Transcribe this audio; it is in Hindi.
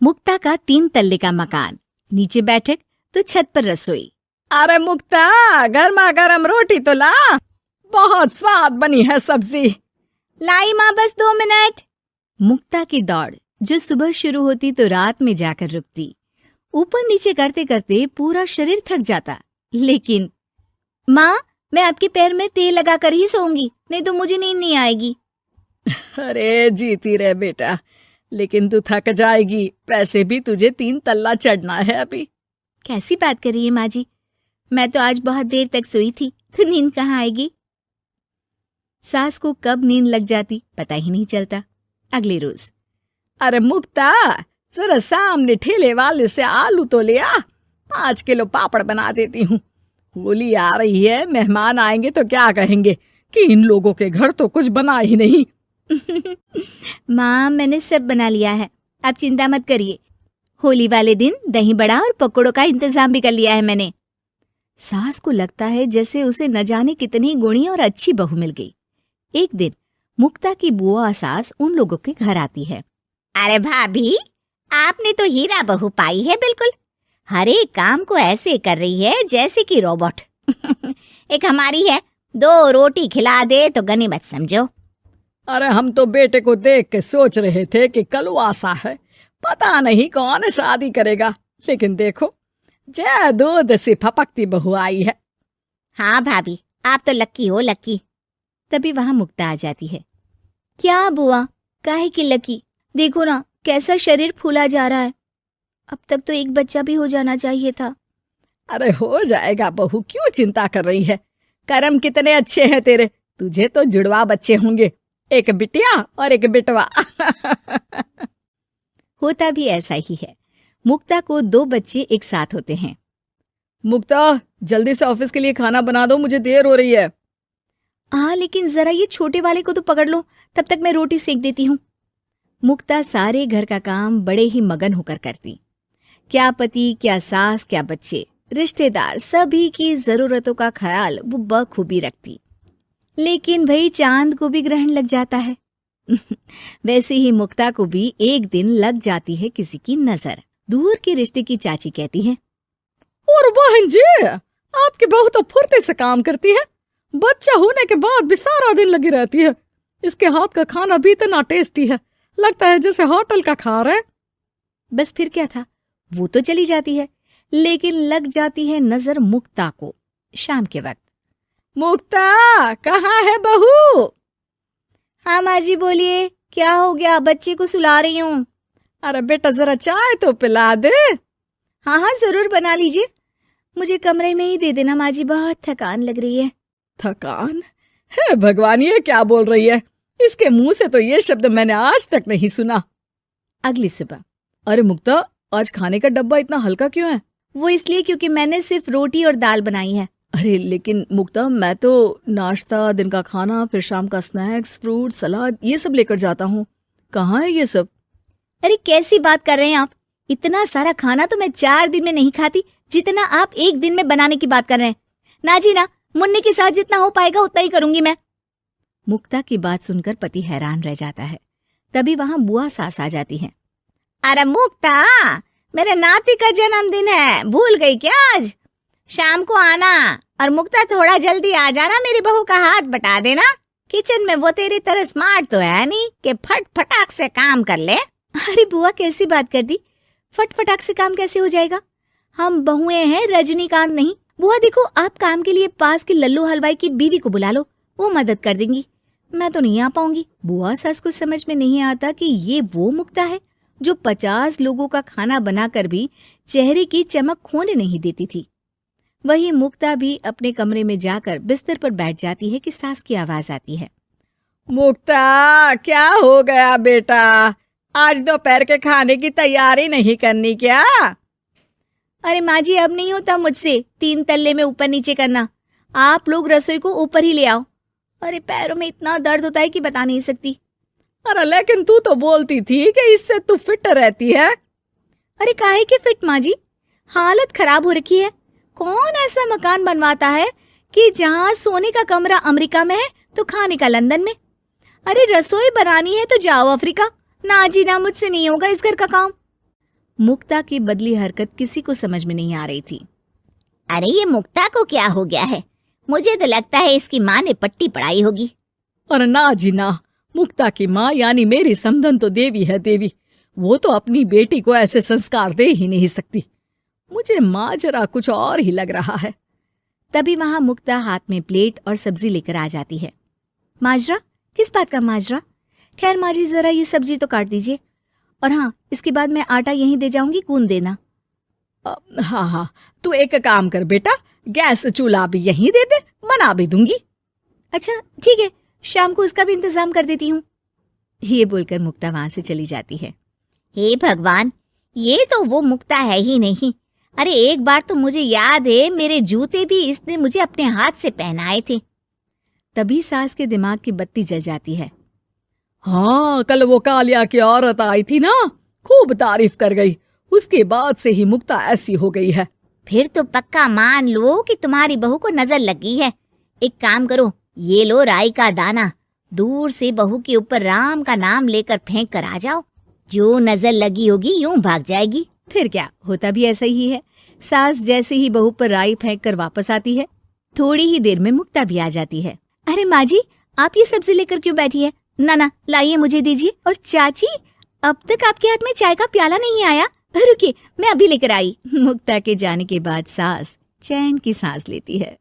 मुक्ता का 3 तल्ले का मकान, नीचे बैठक तो छत पर रसोई। अरे मुक्ता, गर्मा गर्म रोटी तो ला, बहुत स्वाद बनी है सब्जी। लाई माँ, बस 2 मिनट। मुक्ता की दौड़ जो सुबह शुरू होती तो रात में जाकर रुकती। ऊपर नीचे करते करते पूरा शरीर थक जाता, लेकिन माँ, मैं आपके पैर में तेल लगाकर ही सोऊंगी, नहीं तो मुझे नींद नहीं आएगी। अरे जीती रहे बेटा, लेकिन तू थक जाएगी, वैसे भी तुझे 3 तल्ला चढ़ना है अभी। कैसी बात कर रही है माँ जी, मैं तो आज बहुत देर तक सोई थी, तो नींद कहाँ आएगी। सास को कब नींद लग जाती पता ही नहीं चलता। अगले रोज, अरे मुक्ता, जरा सामने ठेले वाले से आलू तो ले आ, 5 किलो पापड़ बना देती हूँ। होली आ रही है, मेहमान आएंगे तो क्या कहेंगे कि इन लोगों के घर तो कुछ बना ही नहीं। माँ, मैंने सब बना लिया है, आप चिंता मत करिए। होली वाले दिन दही बड़ा और पकौड़ों का इंतजाम भी कर लिया है मैंने। सास को लगता है जैसे उसे न जाने कितनी गुणी और अच्छी बहू मिल गई। एक दिन मुक्ता की बुआ सास उन लोगों के घर आती है। अरे भाभी, आपने तो हीरा बहू पाई है बिल्कुल। हर एक काम को ऐसे कर रही है जैसे कि रोबोट। एक हमारी है, 2 रोटी खिला दे तो गनीमत समझो। अरे हम तो बेटे को देख के सोच रहे थे कि कलवासा है, पता नहीं कौन शादी करेगा, लेकिन देखो जय दूध से फपकती बहू आई है। हाँ भाभी, आप तो लक्की हो, लक्की। तभी वहां मुक्ता आ जाती है। क्या बुआ, काहे की लकी, देखो ना कैसा शरीर फूला जा रहा है। अब तक तो एक बच्चा भी हो जाना चाहिए था। अरे हो जाएगा बहू, क्यों चिंता कर रही है। कर्म कितने अच्छे हैं तेरे, तुझे तो जुड़वा बच्चे होंगे, एक बिटिया और एक बिटवा। होता भी ऐसा ही है। मुक्ता को 2 बच्चे एक साथ होते हैं। मुक्ता, जल्दी से ऑफिस के लिए खाना बना दो, मुझे देर हो रही है। हाँ, लेकिन जरा ये छोटे वाले को तो पकड़ लो, तब तक मैं रोटी सेक देती हूँ। मुक्ता सारे घर का काम बड़े ही मगन होकर करती। क्या पति, क्या सास, क्या बच्चे, रिश्तेदार, सभी की जरूरतों का ख्याल वो बखूबी रखती। लेकिन भाई चांद को भी ग्रहण लग जाता है। वैसे ही मुक्ता को भी एक दिन लग जाती है किसी की नजर। दूर के रिश्ते की चाची कहती है, और बहन जी, आपकी बहू तो फुर्ती से काम करती है, बच्चा होने के बाद भी सारा दिन लगी रहती है। इसके हाथ का खाना भी इतना टेस्टी है, लगता है जैसे होटल का खा रहे। बस फिर क्या था, वो तो चली जाती है, लेकिन लग जाती है नजर मुक्ता को। शाम के वक्त, मुक्ता, कहाँ है बहू? हाँ माँ जी बोलिए, क्या हो गया, बच्चे को सुला रही हूँ। अरे बेटा, जरा चाय तो पिला दे। हाँ हाँ जरूर, बना लीजिए, मुझे कमरे में ही दे देना माँ जी, बहुत थकान लग रही है। थकान है भगवान, ये क्या बोल रही है, इसके मुंह से तो ये शब्द मैंने आज तक नहीं सुना। अगली सुबह, अरे मुक्ता, आज खाने का डब्बा इतना हल्का क्यों है? वो इसलिए क्योंकि मैंने सिर्फ रोटी और दाल बनाई है। अरे लेकिन मुक्ता, मैं तो नाश्ता, दिन का खाना, फिर शाम का स्नैक्स, फ्रूट, सलाद, ये सब लेकर जाता हूँ। कहाँ है ये सब? अरे कैसी बात कर रहे हैं आप, इतना सारा खाना तो मैं 4 दिन में नहीं खाती, जितना आप 1 दिन में बनाने की बात कर रहे हैं। ना जी ना, मुन्ने के साथ जितना हो पाएगा उतना ही करूंगी मैं। मुक्ता की बात सुनकर पति हैरान रह जाता है। तभी वहां बुआ सास आ जाती है। अरे मुक्ता, मेरे नाती का जन्मदिन है, भूल गई क्या? आज शाम को आना, और मुक्ता थोड़ा जल्दी आ जाना, मेरी बहू का हाथ बटा देना। किचन में वो तेरी तरह स्मार्ट तो है नहीं कि फट फटाक से काम कर ले। अरे बुआ, कैसी बात कर दी, फट फटाक से काम कैसे हो जाएगा, हम बहुएं हैं, रजनीकांत नहीं। बुआ देखो, आप काम के लिए पास के लल्लू हलवाई की बीवी को बुला लो, वो मदद कर देंगी, मैं तो नहीं आ पाऊंगी। बुआ सास को समझ में नहीं आता कि ये वो मुक्ता है जो 50 लोगों का खाना बनाकर भी चेहरे की चमक खोने नहीं देती थी। वही मुक्ता भी अपने कमरे में जाकर बिस्तर पर बैठ जाती है कि सास की आवाज आती है। मुक्ता, क्या हो गया बेटा, आज दोपहर के खाने की तैयारी नहीं करनी क्या? अरे माँ जी, अब नहीं होता मुझसे 3 तल्ले में ऊपर नीचे करना, आप लोग रसोई को ऊपर ही ले आओ। अरे पैरों में इतना दर्द होता है कि बता नहीं सकती। अरे लेकिन तू तो बोलती थी कि इससे तू फिट रहती है। अरे काहे के फिट माँ जी, हालत खराब हो रखी है। कौन ऐसा मकान बनवाता है कि जहाँ सोने का कमरा अमेरिका में है तो खाने का लंदन में। अरे रसोई बनानी है तो जाओ अफ्रीका। ना जी ना, मुझसे नहीं होगा इस घर का काम। मुक्ता की बदली हरकत किसी को समझ में नहीं आ रही थी। अरे ये मुक्ता को क्या हो गया है? मुझे तो लगता है इसकी माँ ने पट्टी पढ़ाई होगी। और ना जी ना, मुक्ता की माँ यानी मेरी समधन तो देवी है देवी। वो तो अपनी बेटी को ऐसे संस्कार दे ही नहीं सकती। मुझे माजरा कुछ और ही लग रहा है। तभी वहां मुक्ता हाथ में प्लेट और सब्जी लेकर आ जाती है। माजरा? किस बात का माजरा? खैर माँ जी, जरा ये सब्जी तो काट दीजिए, और हाँ, इसके बाद मैं आटा यहीं दे जाऊंगी, गूंद देना। हाँ हाँ, तू एक काम कर बेटा, गैस चूल्हा भी यहीं दे दे, बना भी दूंगी। अच्छा ठीक है, शाम को उसका भी इंतजाम कर देती हूँ। ये बोलकर मुक्ता वहां से चली जाती है। हे भगवान, ये तो वो मुक्ता है ही नहीं। अरे एक बार तो मुझे याद है, मेरे जूते भी इसने मुझे अपने हाथ से पहनाए थे। तभी सास के दिमाग की बत्ती जल जाती है। हाँ, कल वो कालिया की औरत आई थी ना, खूब तारीफ कर गई। उसके बाद से ही मुक्ता ऐसी हो गई है। फिर तो पक्का मान लो कि तुम्हारी बहू को नजर लगी है। एक काम करो, ये लो राई का दाना, दूर से बहू के ऊपर राम का नाम लेकर फेंक कर आ जाओ। जो नजर लगी होगी यूं भाग जाएगी। फिर क्या, होता भी ऐसा ही है। सास जैसे ही बहू पर राई फेंक कर वापस आती है, थोड़ी ही देर में मुक्ता भी आ जाती है। अरे माँ जी, आप ये सब्जी लेकर क्यों बैठी है? ना लाइए, मुझे दीजिए। और चाची, अब तक आपके हाथ में चाय का प्याला नहीं आया। रुकिए, मैं अभी लेकर आई। मुक्ता के जाने के बाद सास चैन की सांस लेती है।